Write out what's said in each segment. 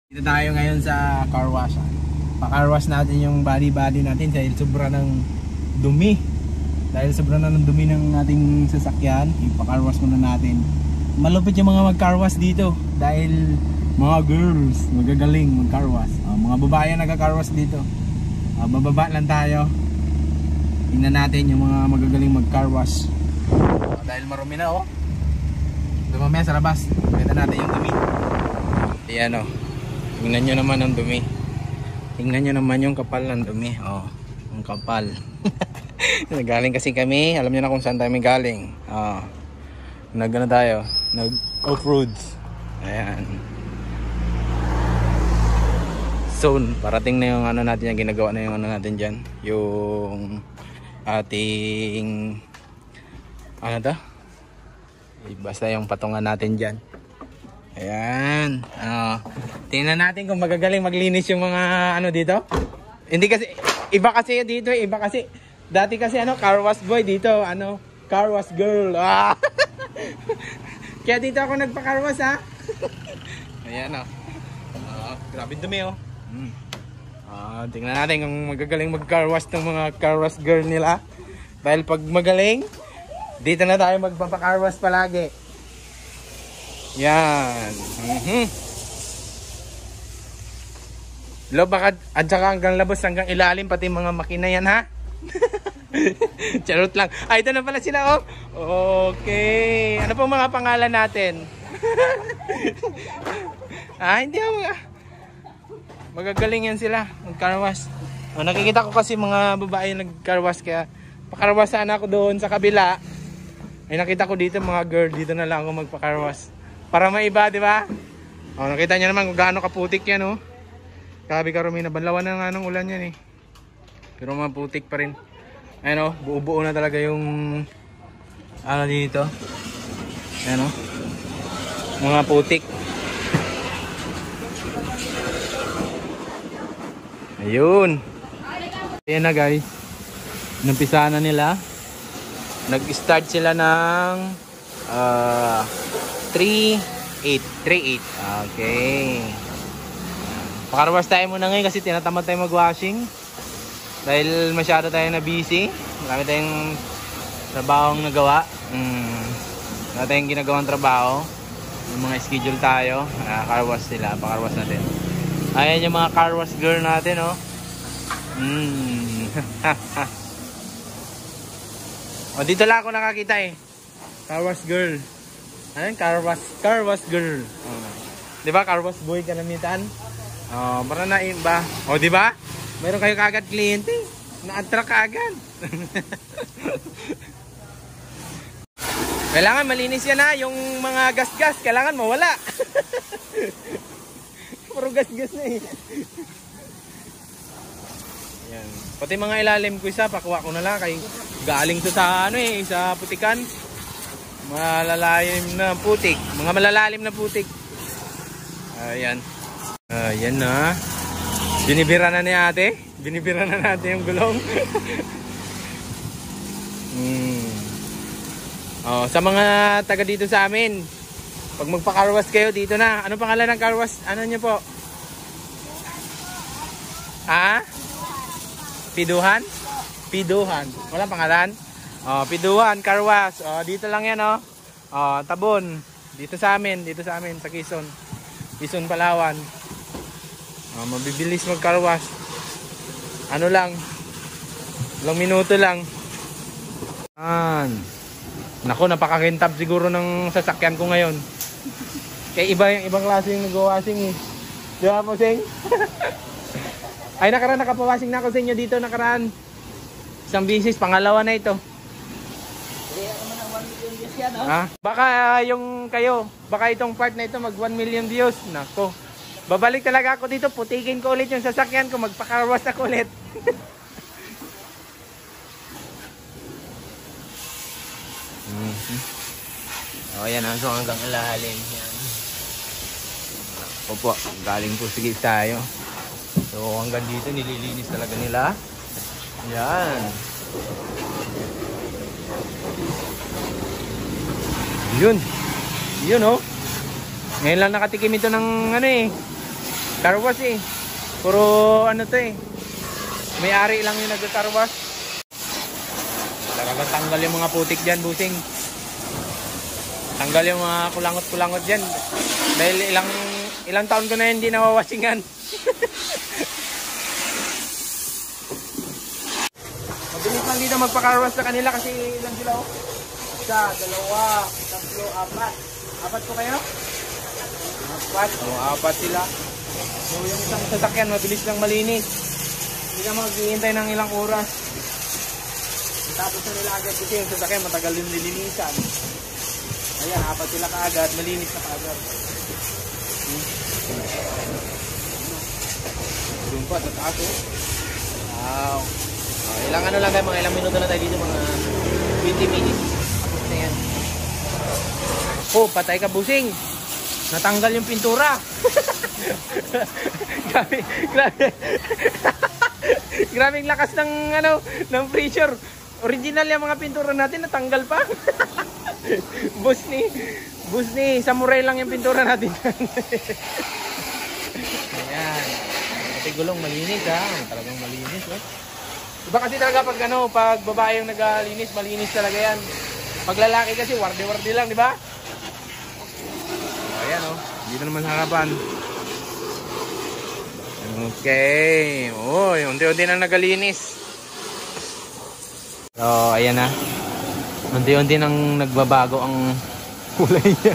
Dito tayo ngayon sa car wash. Pa-car wash natin yung body natin dahil sobra ng dumi. Dahil sobra na ng dumi ng ating sasakyan, ipa-car wash muna natin. Malupit yung mga mag-car wash dito dahil mga girls magagaling mag-car wash. Mga babae nagka-car wash dito. Bababa lang tayo. Tingnan natin yung mga magagaling mag-car wash. Dahil marumi na dumami sa labas. Kita natin yung dumi. Ayan tingnan nyo naman ang dumi. Tingnan nyo naman yung kapal ng dumi. Ang kapal. Nagaling kasi kami. Alam nyo na kung saan tayo may galing. Nag-ano tayo? Nag-off-road. Ayan. Soon, parating na yung ano natin, yung ginagawa na yung ano natin dyan. Yung ating ano to? Basta yung patungan natin dyan. Ayan. Tingnan natin kung magagaling maglinis yung mga ano dito. Hindi kasi iba kasi dito, iba kasi dati kasi car wash boy dito, car wash girl. Kaya dito ako nagpa-car wash Ayan grabe dumi tingnan natin kung magagaling mag-car wash ng mga car wash girl nila. Dahil pag magaling, dito na tayo magpapa-car wash palagi. Yan. Loob at saka hanggang labos, hanggang ilalim, pati mga makina yan Charot lang. Ito na pala sila Okay. Ano pong mga pangalan natin? Hindi magagaling yan sila mag-car wash. Nakikita ko kasi mga babae nag-car wash, kaya pa-car wash sana ako doon sa kabila. Ay nakita ko dito mga girl, dito na lang ako magpa-car wash. Para maiba, di ba? Nakita niyo naman kung gaano kaputik yan, Grabe karumi na, banlawan na nga ng ulan yan Pero maputik pa rin. Ayan buo-buo na talaga yung dito. Ayan mga putik. Ayun. Ayan na guys. Nampisa na nila. Nag-start sila ng 3-8. Okay. Pakarwas tayo muna ngayon kasi tinatamad tayo mag-washing. Dahil masyado tayo na busy. Marami tayong trabahong nagawa. Marami tayong ginagawang trabaho. Yung mga schedule tayo. Car wash sila. Pakarwas natin. Ayan yung mga car wash girl natin dito lang ako nakakita car wash girl. Ayan, car wash girl. Di ba car wash boy kalamitan? Para na ba? Di ba? Mayroon kayo kagad kliyente. Na-attract agad. Kailangan malinis yan yung mga gas-gas. Kailangan mawala. Puro gas-gas na Yan. Pati mga ilalim ko pakuha ko na lang. Kay galing to sa sa putikan. Malalalim na putik. Mga malalalim na putik. Ayan. Ayan na. Binibira na ni ate. Binibira na natin yung gulong. Sa mga taga dito sa amin, pag magpa-car wash kayo dito na. Ano pangalan ng car wash? Ano nyo po? Piduhan? Piduhan. Walang pangalan? Piduhan, car wash. Dito lang yan Tabon. Dito sa amin sa Quezon. Quezon, Palawan. Mabibilis mag-car wash. Ano lang? Ilang minuto lang. Naku, napakakintab siguro ng sasakyan ko ngayon. Kaya iba yung ibang klase yung nag-washing Di ba po, Sing? Ay, nakaraan nakapawashing na ako sa inyo dito nakaraan. Isang bisis, pangalawa na ito. Baka yung kayo, baka itong part na ito mag 1 million views. Nako. Babalik talaga ako dito, putikin ko ulit yung sasakyan ko, magpa-car wash ako ulit. Ayan so hanggang ilalim yan. Opo, galing po sige tayo. So hanggang dito nililinis talaga nila. Yan. Yun. Ngayon lang nakatikim ito ng Car wash eh. Puro ano to eh. May-ari lang yung nag-car wash. Talagang tanggal yung mga putik dyan, busing. Tanggal yung mga kulangot-kulangot dyan. Dahil ilang taon ko na hindi nawawasingan. Mabilis lang dito magpa-car wash sa kanila kasi ilan sila oh. Isa, dalawa, tatlo, apat. Apat po kayo? Apat. Oh, apat sila. So yung isang sasakyan mabilis lang malinis. Hindi ka maghihintay ng ilang oras. Tapos na nila agad kasi yung sasakyan matagal yung nilinisan. Ayan, apat sila kaagad, malinis na kaagad. Doon pa, sa taas oh. Wow. Ilang ano lang tayo, mga ilang minuto na tayo dito, mga 20 minutes. Tapos na yan. Oh, patay ka busing. Natanggal yung pintura. Grabe, grabe. Grabe yung lakas ng ano, ng pressure. Original yung mga pintura natin, natanggal pa. Bus ni samurai lang yung pintura natin. Ayan. Pati gulong malinis ha. Talagang malinis eh. Iba kasi talaga pag ano, pag babae yung naglinis, malinis talaga yan. Pag lalaki kasi warde-warde lang, di ba? Ayan oh. Dito naman sa harapan. Okay. Oh, unti-unti na nagalinis. So, ayan na. Unti-unti nang nagbabago ang kulay niya.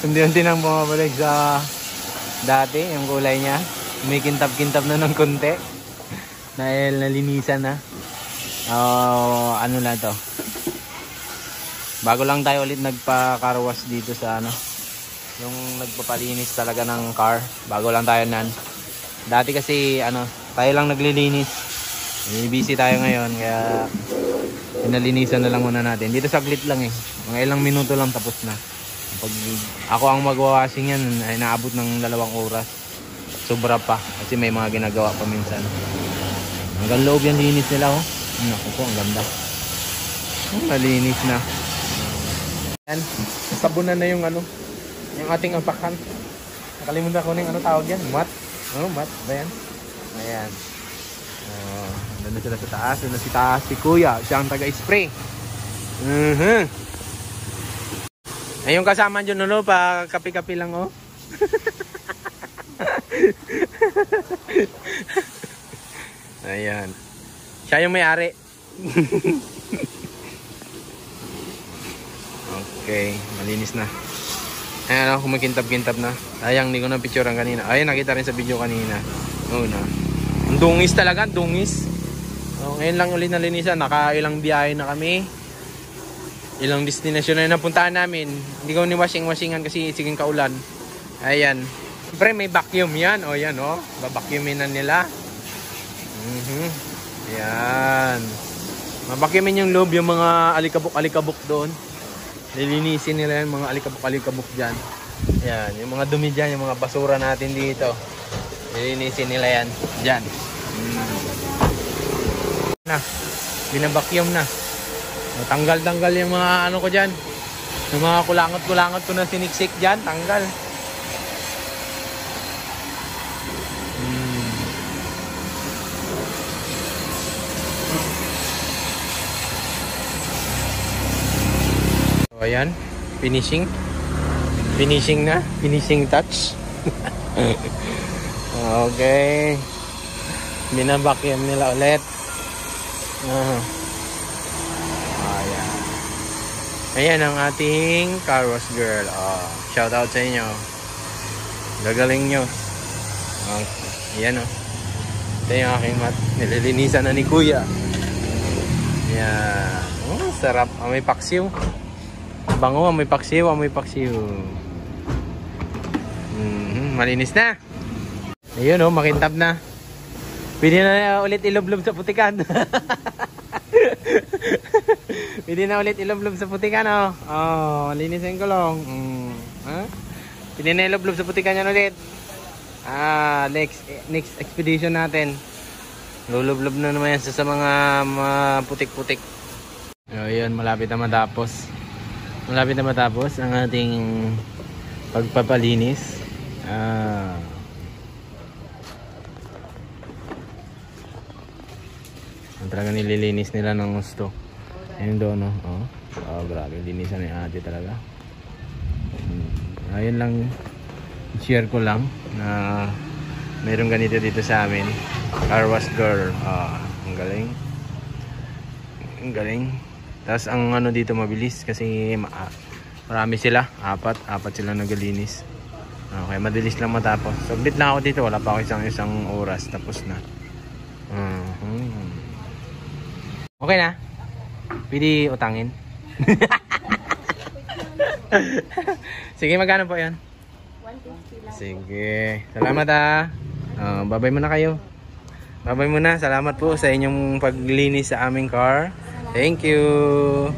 Unti-unti nang bumabalik sa dati yung kulay niya. May kintab-kintab na ng konti. Dahil nalinisan na. Ano lang to. Bago lang tayo ulit nagpa-car wash dito sa ano. Yung nagpapalinis talaga ng car. Bago lang tayo nan. Dati kasi ano, tayo lang naglilinis. Busy tayo ngayon kaya pinalinisan na lang muna natin. Dito saglit lang eh. Mga ilang minuto lang tapos na. Pag ako ang magwawashing yan ay naabot ng 2 oras. Sobra pa kasi may mga ginagawa pa minsan. Hanggang loob yung linis nila oh. Naku po, ang ganda. Malinis na. Yan, sabunan na yung ano, yung ating ampakan. Nakalimutan ko yung ano tawag yan, mat. Ano mat ba yan? Ayan. Doon na sila sa taas. Doon na si Kuya. Siya ang taga-spray. Ay yung kasama dyan no, pa kapi-kapi lang oh. Ayan. Siya yung may-ari. Okay, malinis na. Ayan ako, kumakintab-kintab na. Sayang, hindi ko na picturean kanina. Ayan, nakita rin sa video kanina. Oo na. Ang dungis talaga, dungis. So, ngayon lang ulit nalinisan. Nakailang biyahe na kami. Ilang destination na napuntahan namin. Hindi ko ni washing-washingan kasi siging kaulan. Ayan. Siyempre may vacuum yan. O yan o. Babacuumin na nila. Ayan. Mabacuumin yung loob, yung mga alikabok-alikabok doon. Lilinisin nila yung mga alikabok-alikabok dyan. Ayan. Yung mga dumi dyan, yung mga basura natin dito. Lilinisin nila yan. Dyan. Na. Binabacuum na. Tanggal-tanggal yung mga ano ko dyan. Yung mga kulangot-kulangot ko na siniksik dyan. Tanggal. So, ayan. Finishing. Finishing na. Finishing touch. Okay. Binabacuum nila ulit. Ayan. Ayan ang ating car wash girl. Shout out sa inyo. Gagaling nyo. Ayan o. Ito yung aking mat. Nililinisan na ni Kuya. Ayan. Sarap. Amoy paksiw. Bango. Amoy paksiw. Amoy paksiw. Malinis na. Ayun o. Makintab na. Pwede na ulit ilublob sa putikan. Pwede na ulit ilublob sa putikan oh. Malinis yung kulong. Pwede na ilublob sa putikan yan ulit. Next expedition natin. Lulublob na naman yan sa mga putik-putik. Ayun, malapit na matapos. Malapit na matapos ang ating pagpapalinis. Talaga nililinis nila ng gusto. Ayun doon, no? Oh. Oh, grabe. Linisan ni ate talaga. Ayun lang. Share ko lang na mayroong ganito dito sa amin. Car wash girl. Ang galing. Ang galing. Tapos ang ano dito mabilis kasi marami sila. Apat sila naglilinis. Okay, madalis lang matapos. Saglit lang ako dito. Wala pa ako isang oras. Tapos na. Okay na. Pwede utangin. Sige, magkano po yan? 150 lang. Sige. Salamat bye-bye muna kayo. Bye-bye muna. Salamat po sa inyong paglinis sa aming car. Thank you.